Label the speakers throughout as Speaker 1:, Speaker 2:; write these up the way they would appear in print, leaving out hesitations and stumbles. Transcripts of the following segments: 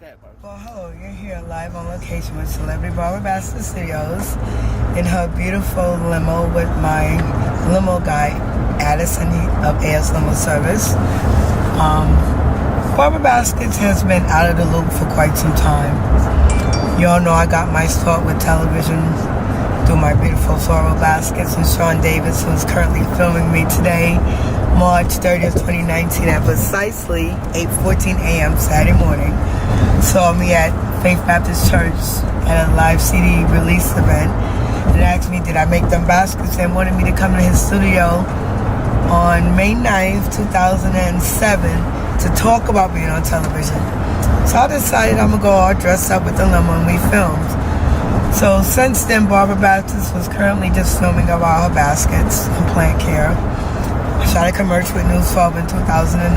Speaker 1: Well, hello, you're here live on location with Celebrity Barber Bastard Studios in her beautiful limo with my limo guy, Addison of AS Limo Service. Barber Baskets has been out of the loop for quite some time. You all know I got my start with television through my beautiful floral baskets, and Sean Davis, who's currently filming me today, March 30th, 2019 at precisely 8:14 a.m. Saturday morning, saw me at Faith Baptist Church at a live CD release event and asked me did I make them baskets and wanted me to come to his studio on May 9th, 2007 to talk about being on television. So I decided I'm going to go all dressed up with the limo and we filmed. So since then, Barber Baptist was currently just filming about her baskets and plant care. I shot a commercial with News 12 in 2009,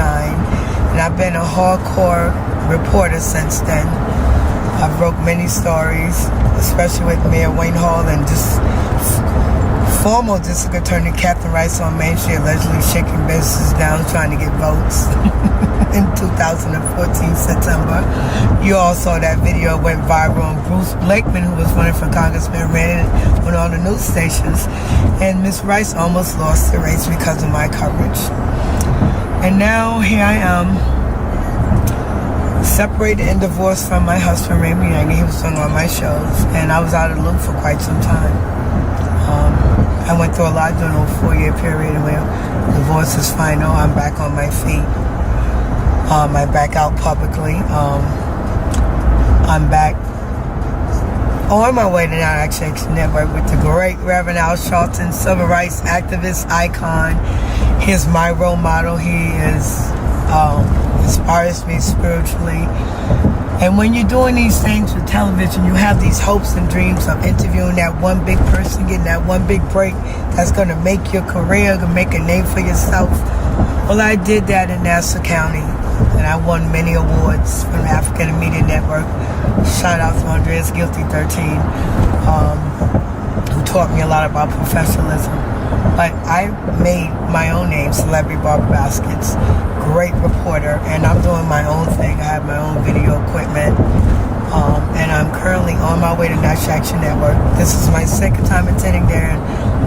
Speaker 1: and I've been a hardcore reporter since then. I've broke many stories, especially with Mayor Wayne Hall and just former district attorney Captain Rice on Main Street allegedly shaking businesses down trying to get votes in 2014 September. You all saw that video went viral on Bruce Blakeman, who was running for congressman, ran it on all the news stations, and Miss Rice almost lost the race because of my coverage. And now here I am, separated and divorced from my husband Raymond Young. He was doing all my shows, and I was out of the loop for quite some time. I went through a lot during a 4-year period, and when divorce is final, I'm back on my feet. I back out publicly. I'm back on my way to Now Action Network with the great Reverend Al Sharpton, civil rights activist icon. He is my role model. He is inspires me spiritually. And when you're doing these things with television, you have these hopes and dreams of interviewing that one big person, getting that one big break that's going to make your career, going to make a name for yourself. Well, I did that in Nassau County, and I won many awards from African Media Network. Shout out to Andreas Guilty 13, who taught me a lot about professionalism. But I made my own name, Celebrity Barber Baskets, great reporter, and I'm doing my own thing. I have my own video equipment, and I'm currently on my way to National Action Network. This is my second time attending there in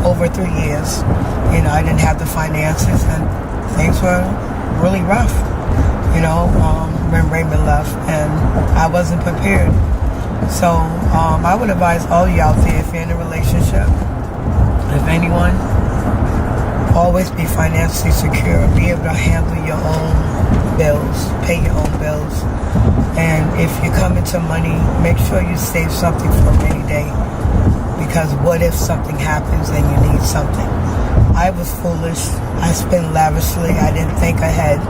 Speaker 1: over 3 years. You know, I didn't have the finances, and things were really rough, you know, when Raymond left, and I wasn't prepared. So I would advise all you out there, if you're in a relationship, if anyone, always be financially secure, be able to handle your own bills, pay your own bills. And if you come into money, make sure you save something for a rainy day, because what if something happens and you need something? I was foolish. I spent lavishly. I didn't think ahead.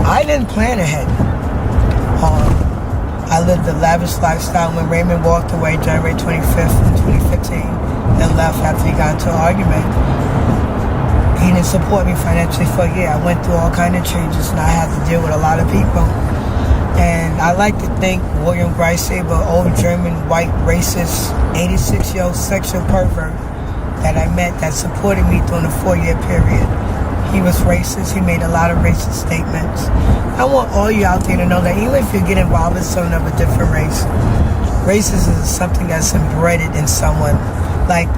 Speaker 1: I didn't plan ahead. I lived a lavish lifestyle when Raymond walked away January 25th in 2015 and left after he got into an argument. He didn't support me financially for a year. I went through all kinds of changes, and I had to deal with a lot of people. And I like to thank William Greisaber, old German white racist 86-year-old sexual pervert that I met that supported me during a 4-year period. He was racist. He made a lot of racist statements. I want all you out there to know that even if you get involved with someone of a different race, racism is something that's embedded in someone. Like,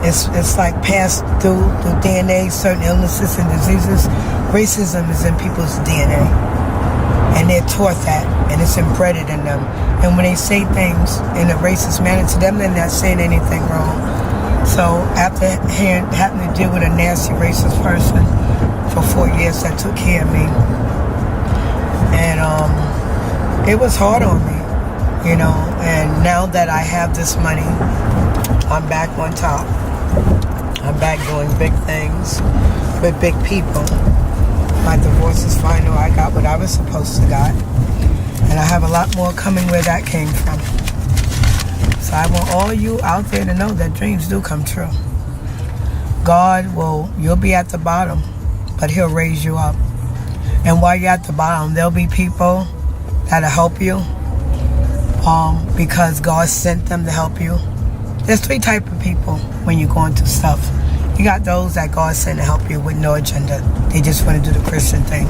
Speaker 1: it's like passed through DNA, certain illnesses and diseases. Racism is in people's DNA, and they're taught that, and it's embedded in them. And when they say things in a racist manner to them, they're not saying anything wrong. So after having to deal with a nasty racist person for 4 years, that took care of me, and it was hard on me, you know. And now that I have this money, I'm back on top. I'm back doing big things with big people. My divorce is final. I got what I was supposed to got. And I have a lot more coming where that came from. So I want all you out there to know that dreams do come true. You'll be at the bottom, but he'll raise you up. And while you're at the bottom, there'll be people that'll help you because God sent them to help you. There's 3 types of people when you're going through stuff. You got those that God sent to help you with no agenda. They just want to do the Christian thing.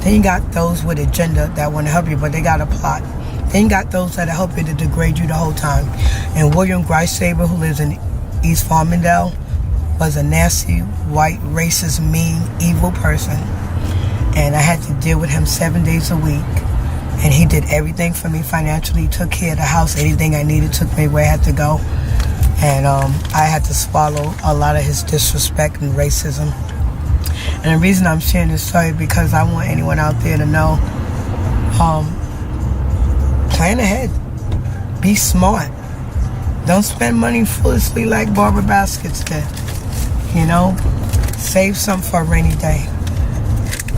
Speaker 1: Then you got those with agenda that want to help you, but they got a plot. Then you got those that help you to degrade you the whole time. And William Gricesaber, who lives in East Farmingdale, was a nasty, white, racist, mean, evil person. And I had to deal with him 7 days a week. And he did everything for me financially, took care of the house, anything I needed, took me where I had to go. And I had to swallow a lot of his disrespect and racism. And the reason I'm sharing this story because I want anyone out there to know, plan ahead. Be smart. Don't spend money foolishly like Barbara Baskets did. You know, save some for a rainy day.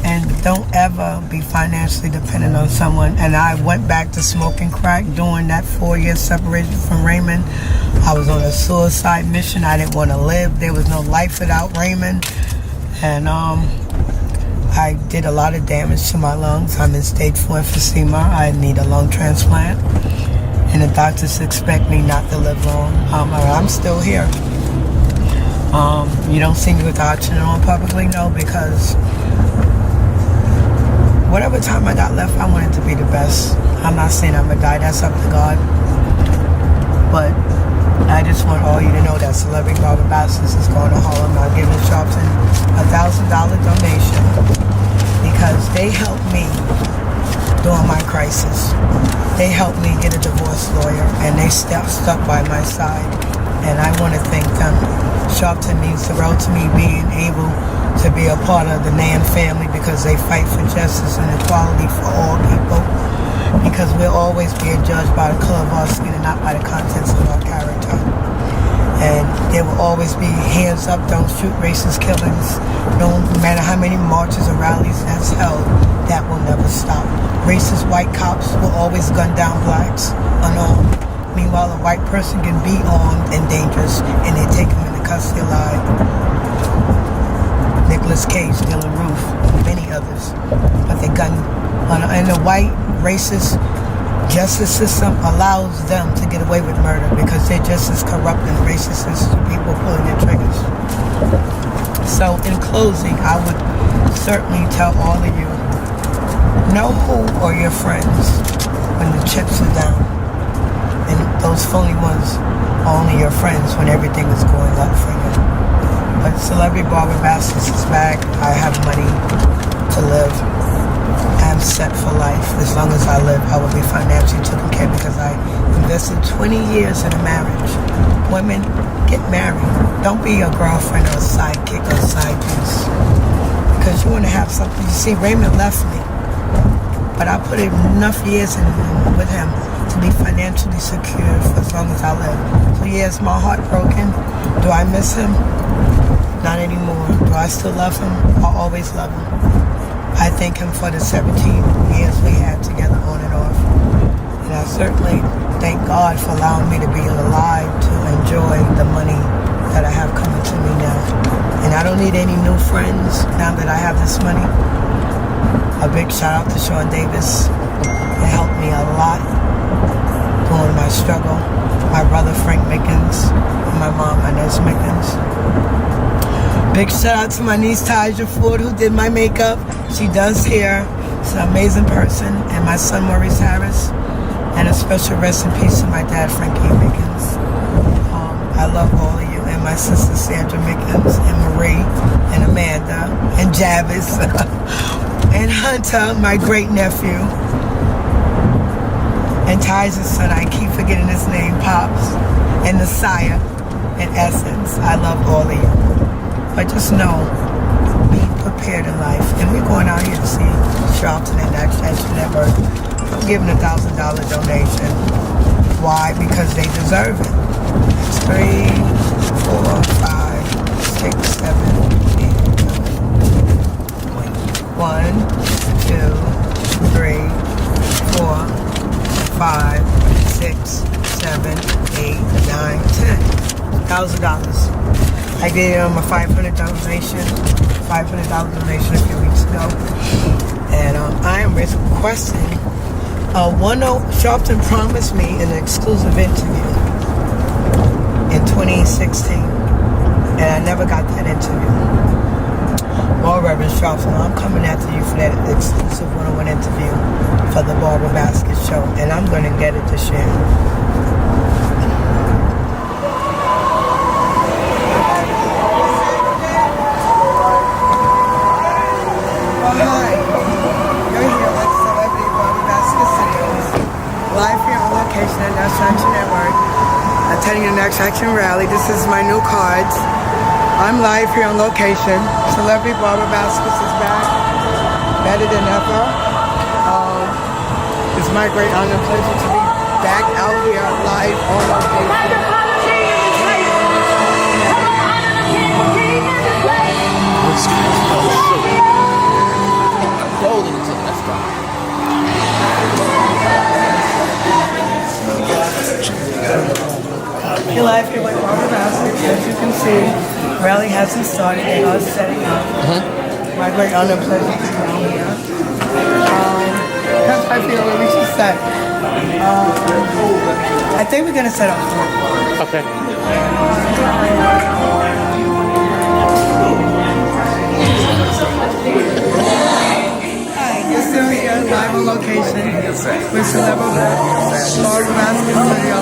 Speaker 1: And don't ever be financially dependent on someone. And I went back to smoking crack during that 4-year separation from Raymond. I was on a suicide mission. I didn't want to live. There was no life without Raymond. And I did a lot of damage to my lungs. I'm in stage 4 emphysema. I need a lung transplant. And the doctors expect me not to live long. I'm still here. You don't see me with the oxygen on publicly? No, because whatever time I got left, I want it to be the best. I'm not saying I'm going to die. That's up to God. But I just want all you to know that Celebrity Barber Baskets is going to Harlem. I'm giving Sharpton a $1,000 donation because they helped me during my crisis. They helped me get a divorce lawyer, and they stuck by my side. And I want to thank them. Sharpton means the road to me being able to be a part of the NAM family because they fight for justice and equality for all people. Because we'll always be judged by the color of our skin and not by the contents of our character. And there will always be hands up, don't shoot, racist killings. No matter how many marches or rallies that's held, that will never stop. Racist white cops will always gun down blacks unarmed. Meanwhile, a white person can be armed and dangerous, and they take them into custody alive. Nicolas Cage, Dylan Roof, and many others. But they gun, and the white racist justice system allows them to get away with murder because they're just as corrupt and racist as the people pulling their triggers. So, in closing, I would certainly tell all of you, know who are your friends when the chips are down. And those phony ones are only your friends when everything is going up for you. But Celebrity Barber Baskets is back. I have money to live. I'm set for life. As long as I live, I will be financially taken care of because I invested 20 years in a marriage. Women, get married. Don't be a girlfriend or a sidekick or a side piece. Because you want to have something. You see, Raymond left me. But I put enough years in with him to be financially secure for as long as I live. So yeah, is my heart broken? Do I miss him? Not anymore. Do I still love him? I'll always love him. I thank him for the 17 years we had together on and off. And I certainly thank God for allowing me to be alive to enjoy the money that I have coming to me now. And I don't need any new friends now that I have this money. A big shout out to Sean Davis. It helped me a lot during my struggle. My brother Frank Mickens and my mom Inez Mickens. Big shout out to my niece Taja Ford who did my makeup. She does hair. She's an amazing person. And my son Maurice Harris. And a special rest in peace to my dad Frankie Mickens. I love all of you. And my sister Sandra Mickens and Marie and Amanda and Javis and Hunter, my great nephew. And Ty's son, I keep forgetting his name, Pops, and the Sire, in essence. I love all of you. But just know, be prepared in life. And we're going out here to see Sharpton and Action Network. I'm giving a $1,000 donation. Why? Because they deserve it. It's 3, 4, 5, 6, 7, 8, 9. 1, 2, 3, 4, 5, 6, 7, 8, 9, 10. $1,000. I did a $500 donation a few weeks ago. And I am requesting Sharpton promised me an exclusive interview in 2016. And I never got that interview. or Reverend Sharpton. I'm coming after you for that exclusive one-on-one interview for the Barbara Basket Show, and I'm going to get it to share. Attending the Next Action Rally. This is my new cards. I'm live here on location. Celebrity Barbara Baskets is back, better than ever. It's my great honor and pleasure to be back out here live on location. You're live here with Barbara Baskets. As you can see, rally hasn't started. They are setting up. My great honor and pleasure to be on here. That's how I feel when we should set. I think we're going to set up.
Speaker 2: Okay.
Speaker 1: You're still here, live on location with Celebrity Barbara Basket Studio,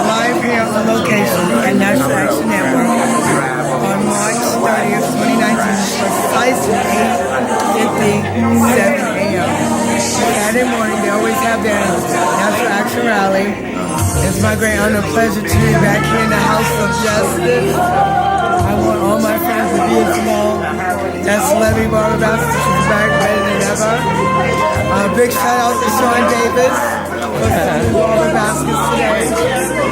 Speaker 1: live here on location at National Action Network on March 30th, 2019, precisely 8:57 a.m. Saturday morning, they always have their National Action Rally. It's my great honor and pleasure to be back here in the House of Justice. I want all my friends to be as small. That Celebrity Barbara Basket is back better than ever. Big shout out to Sean Davis for Celebrity Barbara Baskets today.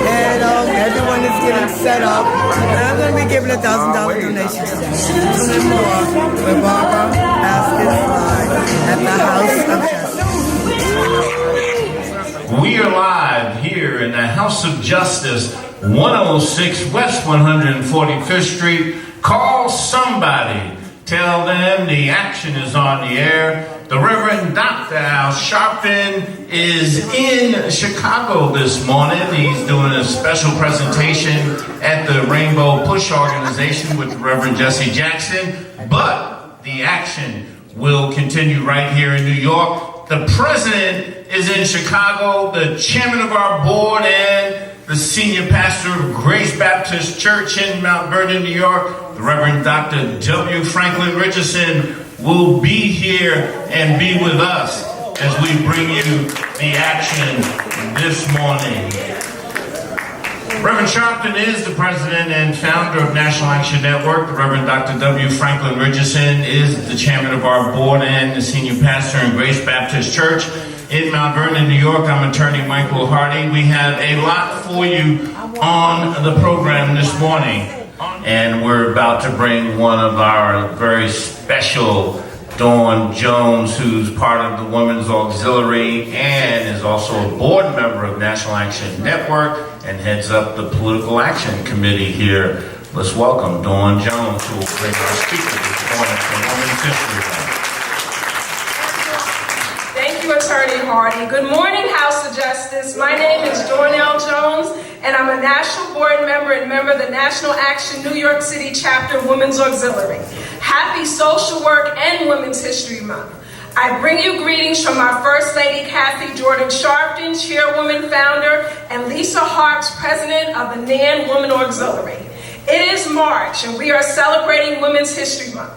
Speaker 1: And everyone is getting set up. And I'm going to be giving $1,000 donation today. Tune in more with Barbara Baskets Live at the House of Justice.
Speaker 3: We are live here in the House of Justice, 106 West 145th Street. Call somebody. Tell them the action is on the air. The Reverend Dr. Al Sharpton is in Chicago this morning. He's doing a special presentation at the Rainbow Push Organization with the Reverend Jesse Jackson. But the action will continue right here in New York. The president is in Chicago. The chairman of our board and the senior pastor of Grace Baptist Church in Mount Vernon, New York, the Reverend Dr. W. Franklin Richardson, will be here and be with us as we bring you the action this morning. Reverend Sharpton is the president and founder of National Action Network. The Reverend Dr. W. Franklin Richardson is the chairman of our board and the senior pastor in Grace Baptist Church in Mount Vernon, New York. I'm attorney Michael Hardy. We have a lot for you on the program this morning. And we're about to bring one of our very special, Dawn Jones, who's part of the Women's Auxiliary and is also a board member of National Action Network and heads up the Political Action Committee here. Let's welcome Dawn Jones, who will bring our speaker this morning for Women's History Month.
Speaker 4: Thank you, Attorney Hardy. Good morning, House of Justice. My name is Dornell Jones, and I'm a national board member and member of the National Action New York City Chapter Women's Auxiliary. Happy Social Work and Women's History Month. I bring you greetings from our First Lady, Kathy Jordan Sharpton, Chairwoman, Founder, and Lisa Harps, President of the NAN Women Auxiliary. It is March, and we are celebrating Women's History Month.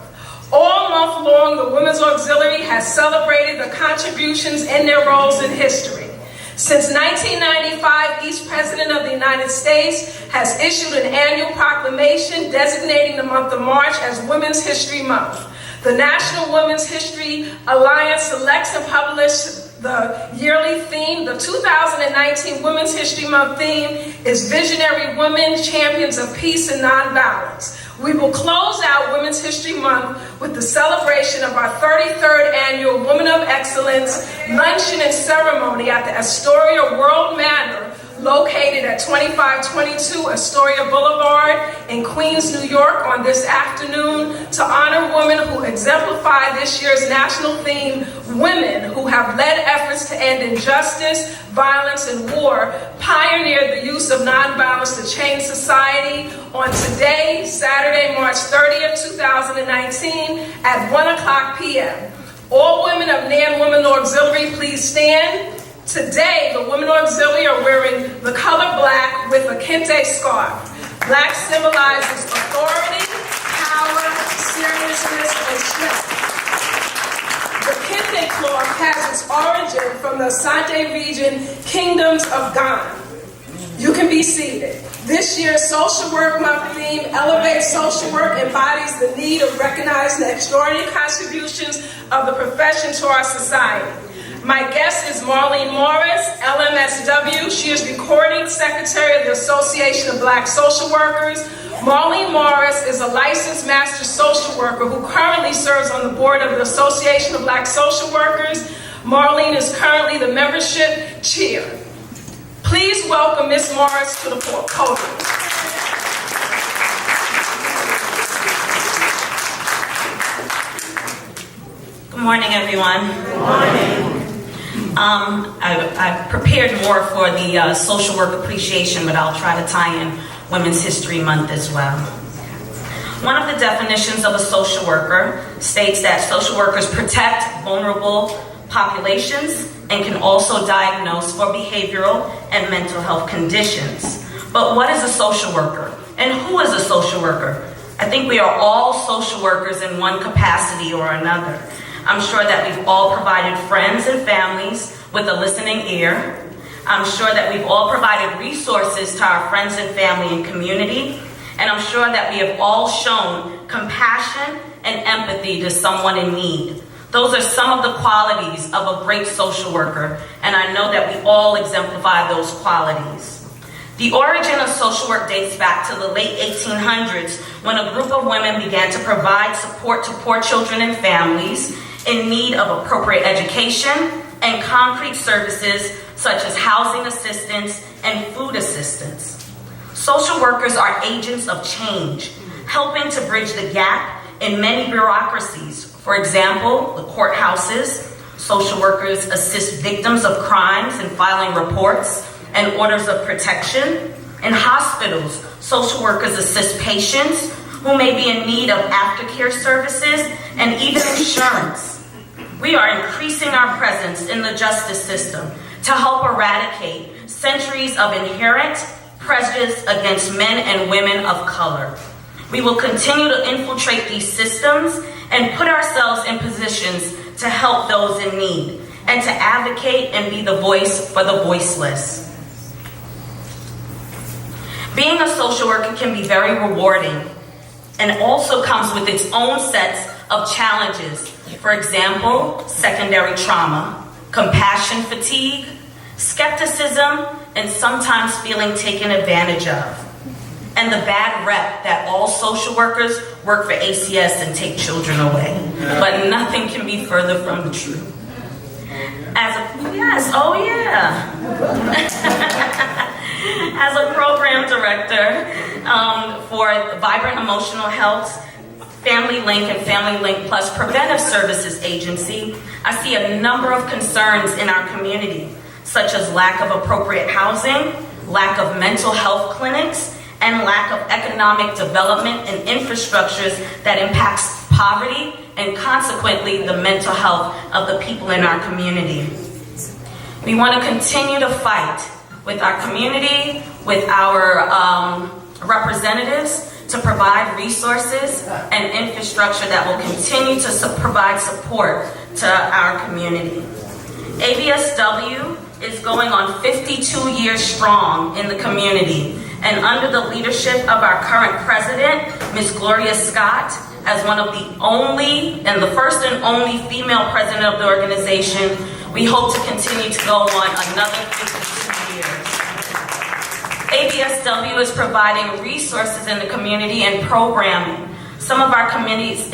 Speaker 4: All month long, the Women's Auxiliary has celebrated the contributions and their roles in history. Since 1995, each President of the United States has issued an annual proclamation designating the month of March as Women's History Month. The National Women's History Alliance selects and publishes the yearly theme. The 2019 Women's History Month theme is Visionary Women, Champions of Peace and Nonviolence. We will close out Women's History Month with the celebration of our 33rd annual Women of Excellence luncheon and ceremony at the Astoria World Manor, located at 2522 Astoria Boulevard in Queens, New York, on this afternoon to honor women who exemplify this year's national theme, Women Who Have Led Efforts to End Injustice, Violence, and War, pioneered the use of nonviolence to change society on today, Saturday, March 30th, 2019 at 1:00 p.m. All women of Nan Women Auxiliary, please stand. Today, the Women Auxiliary are wearing the color black with a kente scarf. Black symbolizes authority, power, seriousness, and strength. The kente cloth has its origin from the Asante region, Kingdoms of Ghana. You can be seated. This year's Social Work Month theme, Elevate Social Work, embodies the need of recognizing the extraordinary contributions of the profession to our society. My guest is Marlene Morris, LMSW. She is Recording Secretary of the Association of Black Social Workers. Marlene Morris is a licensed master social worker who currently serves on the board of the Association of Black Social Workers. Marlene is currently the membership chair. Please welcome Ms. Morris to the podium.
Speaker 2: Good morning, everyone.
Speaker 4: Good morning.
Speaker 2: I prepared more for the social work appreciation, but I'll try to tie in Women's History Month as well. One of the definitions of a social worker states that social workers protect vulnerable populations and can also diagnose for behavioral and mental health conditions. But what is a social worker? And who is a social worker? I think we are all social workers in one capacity or another. I'm sure that we've all provided friends and families with a listening ear. I'm sure that we've all provided resources to our friends and family and community. And I'm sure that we have all shown compassion and empathy to someone in need. Those are some of the qualities of a great social worker, and I know that we all exemplify those qualities. The origin of social work dates back to the late 1800s when a group of women began to provide support to poor children and families in need of appropriate education and concrete services such as housing assistance and food assistance. Social workers are agents of change, helping to bridge the gap in many bureaucracies. For example, the courthouses. Social workers assist victims of crimes in filing reports and orders of protection. In hospitals, social workers assist patients who may be in need of aftercare services and even insurance. We are increasing our presence in the justice system to help eradicate centuries of inherent prejudice against men and women of color. We will continue to infiltrate these systems and put ourselves in positions to help those in need and to advocate and be the voice for the voiceless. Being a social worker can be very rewarding and also comes with its own sets of challenges. For example, secondary trauma, compassion fatigue, skepticism, and sometimes feeling taken advantage of. And the bad rep that all social workers work for ACS and take children away. But nothing can be further from the truth. As a program director for Vibrant Emotional Health, Family Link and Family Link Plus Preventive Services Agency, I see a number of concerns in our community, such as lack of appropriate housing, lack of mental health clinics, and lack of economic development and infrastructures that impacts poverty and consequently the mental health of the people in our community. We want to continue to fight with our community, with our representatives, to provide resources and infrastructure that will continue to provide support to our community. ABSW is going on 52 years strong in the community, and under the leadership of our current president, Ms. Gloria Scott, as one of the only and the first and only female president of the organization, we hope to continue to go on another 52 years. ABSW is providing resources in the community and programming. Some of our committees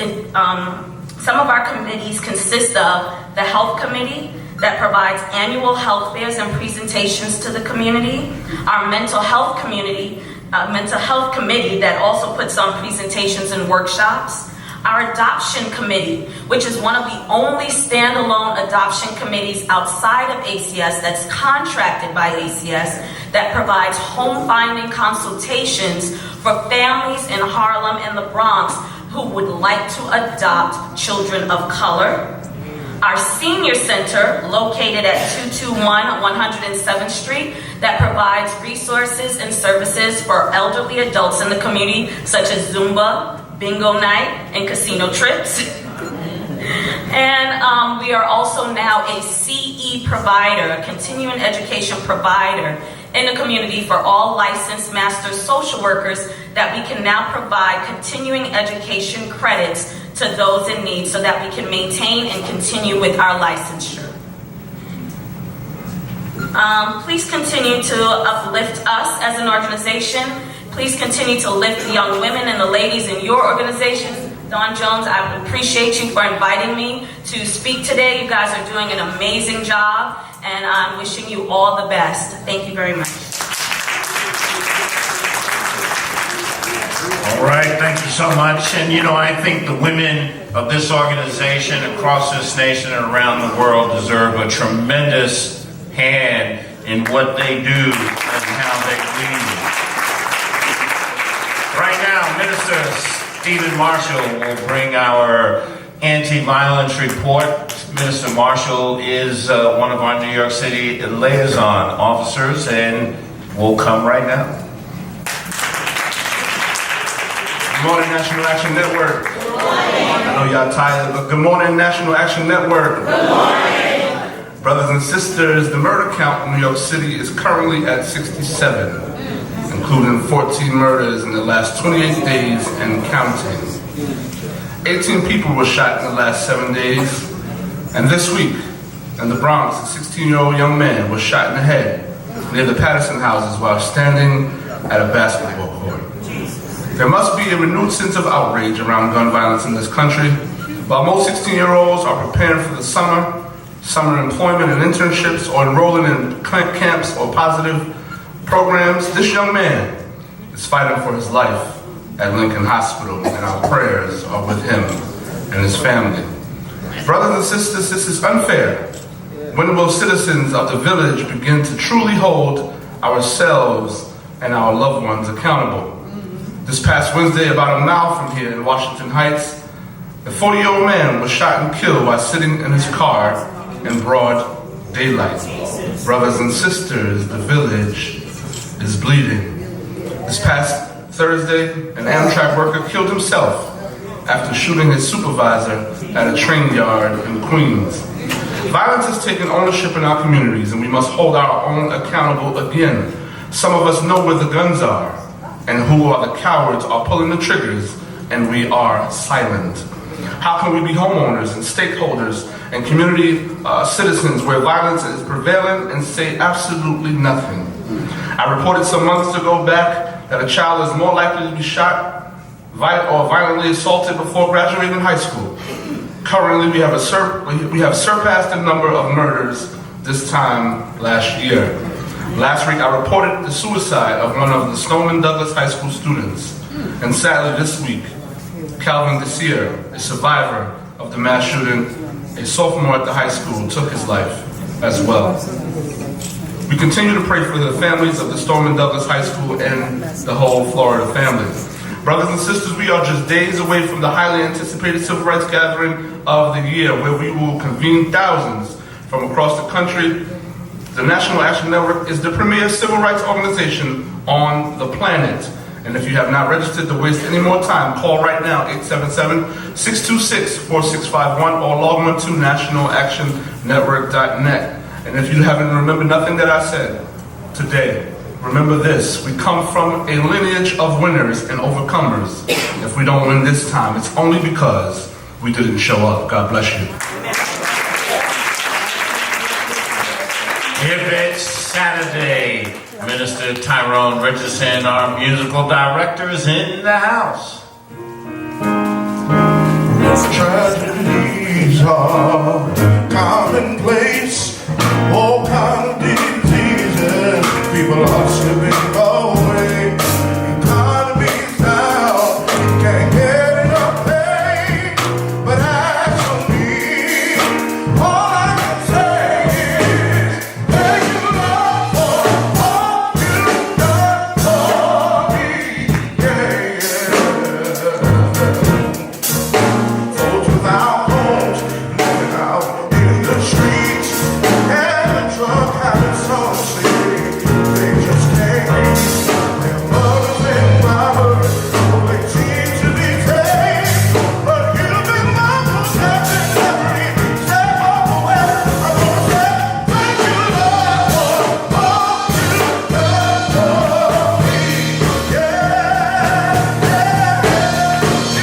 Speaker 2: consist of the Health Committee, the that provides annual health fairs and presentations to the community. Our mental health committee that also puts on presentations and workshops. Our adoption committee, which is one of the only standalone adoption committees outside of ACS that's contracted by ACS, that provides home finding consultations for families in Harlem and the Bronx who would like to adopt children of color. Our senior center, located at 221 107th Street, that provides resources and services for elderly adults in the community, such as Zumba, bingo night, and casino trips. And we are also now a CE provider, a continuing education provider in the community for all licensed master social workers, that we can now provide continuing education credits to those in need so that we can maintain and continue with our licensure. Please continue to uplift us as an organization. Please continue to lift the young women and the ladies in your organization. Dawn Jones, I appreciate you for inviting me to speak today. You guys are doing an amazing job, and I'm wishing you all the best. Thank you very much.
Speaker 3: All right, thank you so much. And you know, I think the women of this organization across this nation and around the world deserve a tremendous hand in what they do and how they lead. Right now, Minister Stephen Marshall will bring our anti-violence report. Minister Marshall is one of our New York City liaison officers and will come right now. Good morning, National Action Network. Good morning. I know y'all tired, but good morning, National Action Network. Good morning. Brothers and sisters, the murder count in New York City is currently at 67, including 14 murders in the last 28 days and counting. 18 people were shot in the last 7 days, and this week in the Bronx, a 16-year-old young man was shot in the head near the Patterson houses while standing at a basketball court. There must be a renewed sense of outrage around gun violence in this country. While most 16-year-olds are preparing for the summer employment and internships, or enrolling in camps or positive programs, this young man is fighting for his life at Lincoln Hospital, and our prayers are with him and his family. Brothers and sisters, this is unfair. When will citizens of the village begin to truly hold ourselves and our loved ones accountable? This past Wednesday, about a mile from here in Washington Heights, a 40-year-old man was shot and killed while sitting in his car in broad daylight. Brothers and sisters, the village is bleeding. This past Thursday, an Amtrak worker killed himself after shooting his supervisor at a train yard in Queens. Violence has taken ownership in our communities, and we must hold our own accountable again. Some of us know where the guns are and who are the cowards are pulling the triggers, and we are silent. How can we be homeowners and stakeholders and community citizens where violence is prevailing and say absolutely nothing? I reported some months ago back that a child is more likely to be shot or violently assaulted before graduating high school. Currently, we have surpassed the number of murders this time last year. Last week, I reported the suicide of one of the Stoneman Douglas High School students. And sadly, this week, Calvin Desir, a survivor of the mass shooting, a sophomore at the high school, took his life as well. We continue to pray for the families of the Stoneman Douglas High School and the whole Florida family. Brothers and sisters, we are just days away from the highly anticipated civil rights gathering of the year, where we will convene thousands from across the country. The National Action Network is the premier civil rights organization on the planet. And if you have not registered to waste any more time, call right now, 877-626-4651, or log on to nationalactionnetwork.net. And if you haven't remembered nothing that I said today, remember this: we come from a lineage of winners and overcomers. If we don't win this time, it's only because we didn't show up. God bless you. If it's Saturday, Minister Tyrone Richardson, our musical director, is in the house.
Speaker 5: Tragedies are commonplace All kind of diseases, people are slipping away. Economy's down, can't get enough pay. But as for me, all I can say is thank you, Lord, for all you've done for me. Yeah, folks without homes, living out in the streets, and the drug habits some say they just can't. Their mothers and fathers, oh, they seem to be tamed. But you've been my protection every step of the way. I wanna say thank you, Lord, for all you've done for me. Yeah,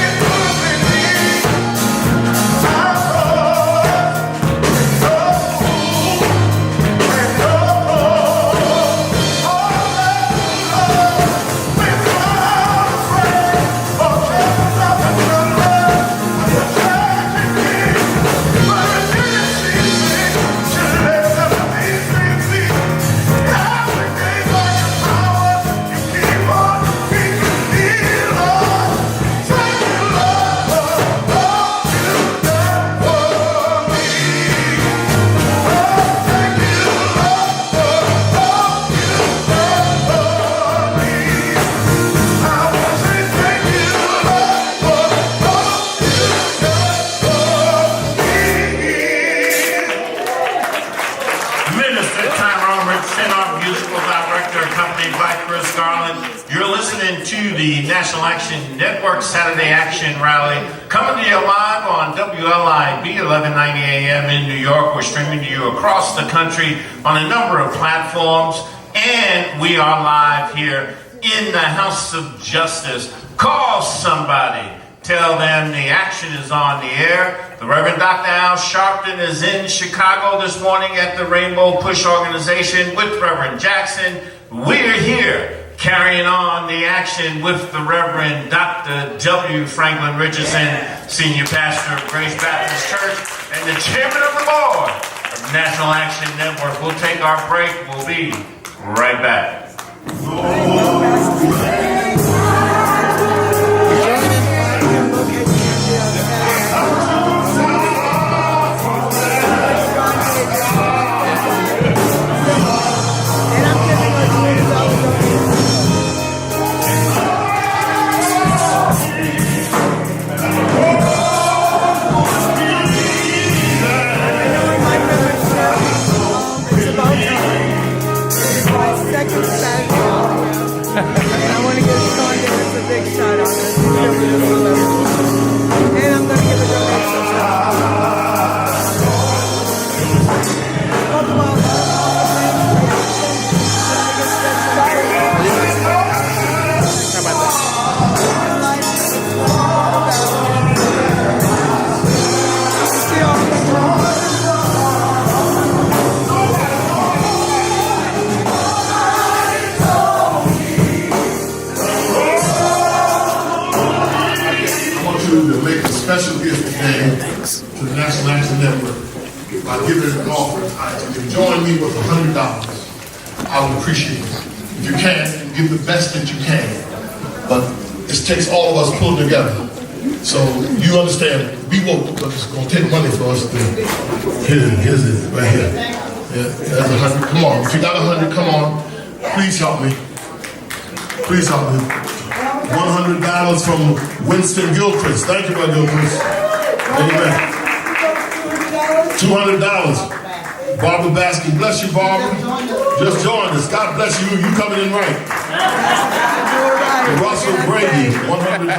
Speaker 5: it could have been me. I
Speaker 3: Minister Tyrone Richardson, our musical director, accompanied by Chris Garland. You're listening to the National Action Network Saturday Action Rally, coming to you live on WLIB 1190 AM in New York. We're streaming to you across the country on a number of platforms, and we are live here in the House of Justice. Call somebody. Tell them the action is on the air. The Reverend Dr. Al Sharpton is in Chicago this morning at the Rainbow Push Organization with Reverend Jackson. We're here carrying on the action with the Reverend Dr. W. Franklin Richardson, Senior Pastor of Grace Baptist Church and the Chairman of the Board of National Action Network. We'll take our break. We'll be right back.
Speaker 5: Special gift today to the National Action Network by giving an offering. If you join me with $100, I would appreciate it. If you can, give the best that you can. But it takes all of us pulling together. So you understand, be woke, because it's going to take money for us to. Here's it, right here. Yeah, that's 100. Come on. If you got 100, come on. Please help me. Please help me. $100 from Winston Gilchrist. Thank you, Brother Gilchrist. Amen. $200. Barbara Baskin. Bless you, Barbara. Just joined us. God bless you. You coming in right. Russell Brady. $100.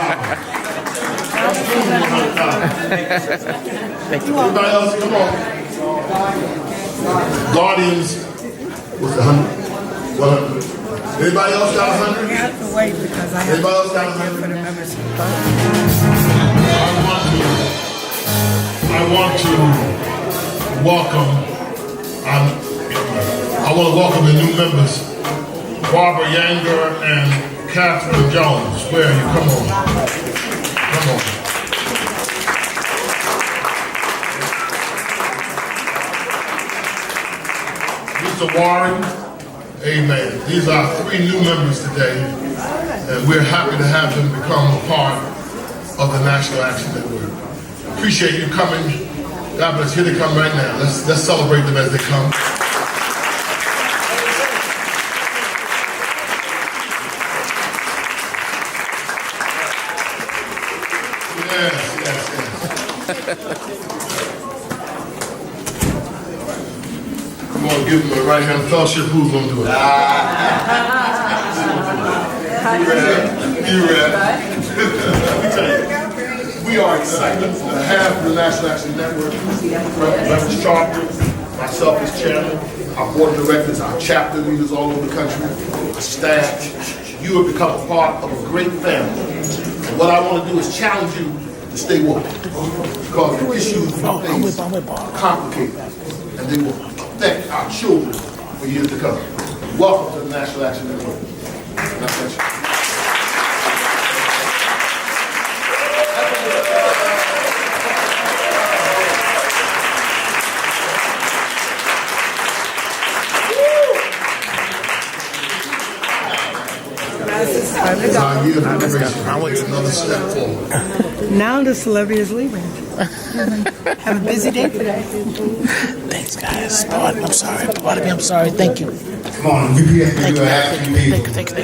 Speaker 5: Everybody else, come on. Guardians. What's the 100? 100. Anybody else got 100?
Speaker 1: I have to wait because I have
Speaker 5: Anybody else got
Speaker 1: to
Speaker 5: 100?
Speaker 1: for the membership.
Speaker 5: I want to welcome. I want to welcome the new members, Barbara Yanger and Catherine Jones. Where are you? Come on. Come on. Mr. Warren. Amen. These are 3 new members today, and we're happy to have them become a part of the National Action Network. Appreciate you coming. God bless. Here they come right now. Let's celebrate them as they come. Yes. Come on, give them a right hand fellowship. Who's going to do it? You ready? We are excited to have the National Action Network, Reverend Sharpton, myself as chairman, our board of directors, our chapter leaders all over the country, our staff. You have become a part of a great family. And what I want to do is challenge you to stay woke, because the issues we face are complicated, and they will affect our children for years to come. Welcome to the National Action Network. God bless you.
Speaker 1: It's time to go.
Speaker 5: Another step forward.
Speaker 1: Now the celebrity is leaving. Have a busy day today.
Speaker 6: Thanks, guys. Pardon me, I'm sorry. Pardon me, I'm sorry. Thank you.
Speaker 7: Come on, we have to do a happy meeting.
Speaker 6: Thank you.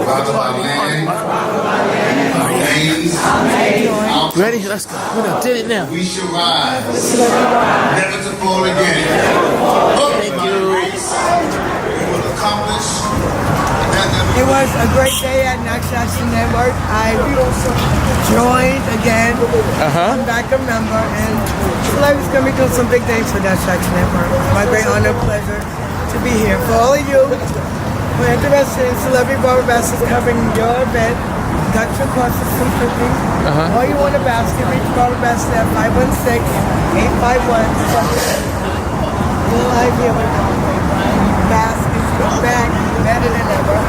Speaker 7: Father, our land, our names, our
Speaker 6: Ready? Let's go. We done did it now.
Speaker 7: we shall rise, never to fall again.
Speaker 6: Thank you.
Speaker 7: We will accomplish
Speaker 1: It was a great day at National Action Network. I joined again. I'm back a member, and Celebrity's going to be doing some big things for National Action Network. It's my great honor and pleasure to be here. For all of you who are interested in Celebrity Barber Baskets covering your event, got your cost of $250. All you want a basket, reach Barber Basket at 516-851-something. We're live here with baskets, back, better than ever.